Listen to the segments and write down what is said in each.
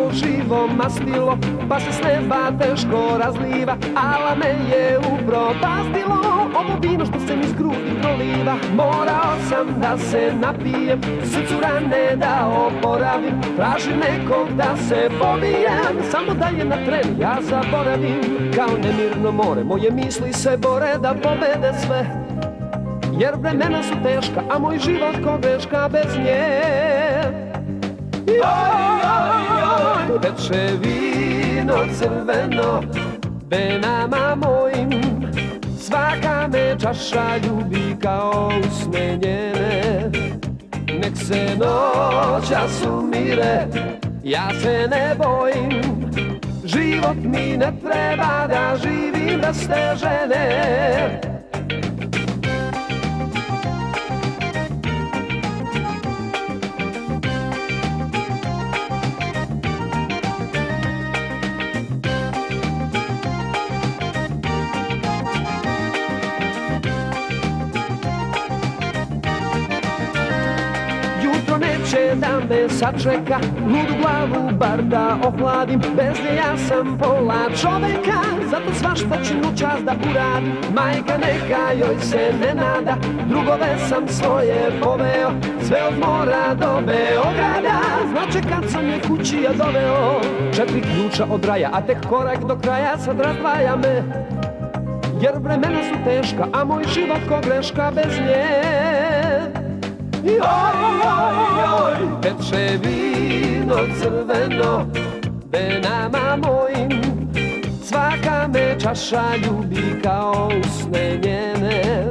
to živo mastilo, pa se s neba teško razliva, ala me je upropastilo ovo vino što se mi iz grudi proliva. Morao sam da se napijem, srcu rane da oporavim, tražim nekog da se pobijem, samo da je na tren ja zaboravim. Kao nemirno more, moje misli se bore da pobede sve, jer vremena su teška, a moj život ko greška bez nje. Teče vino crveno venama mojim, svaka me čaša ljubi kao usne njene. Nek se noćas umire, ja se ne bojim, život mi ne treba da živim bez te žene. Neće da me sačeka, ludu glavu bar da ohladim, bez nje ja sam pola čoveka, zato svašta ću noćas da uradim. Majka neka joj se ne nada, drugove sam svoje poveo, sve od mora do Beograda, znače kad sam je kući ja doveo. 4 ključa od raja, a tek korak do kraja, sad razdvaja me, jer vremena su teška, a moj život ko greška bez nje. Teče vino crveno venama mojim, svaka me čaša ljubi kao usne njene.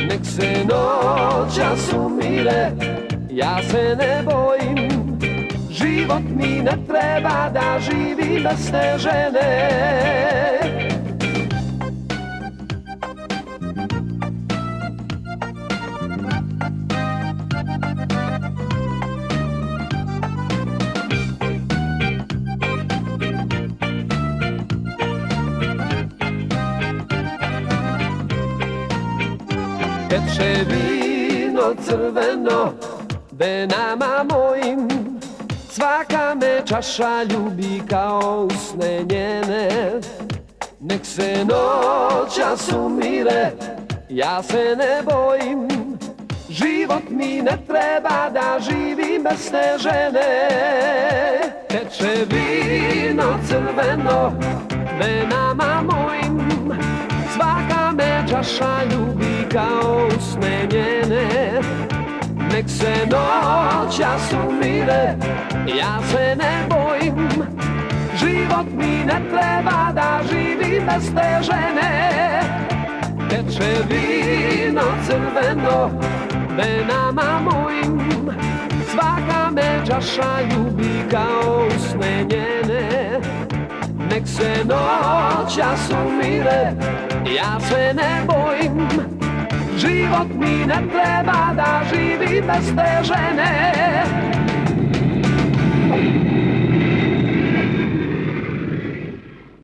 Nek se noćas umire, ja se ne bojim, život mi ne treba da živim bez te žene. Teče vino crveno venama mojim, svaka me čaša ljubi kao usne njene. Nek se noćas umire, ja se ne bojim, život mi ne treba da živim bez te žene. Teče vino crveno venama mojim, svaka me čaša ljubi kao usne njene. Nek se noćas umire, ja se ne bojim, život mi ne treba da živim bez te žene. Teče vino crveno venama mojim, svaka me čaša ljubi kao usne njene. Nek se noćas umire, ja se ne bojim, život mi ne treba da živim bez te žene.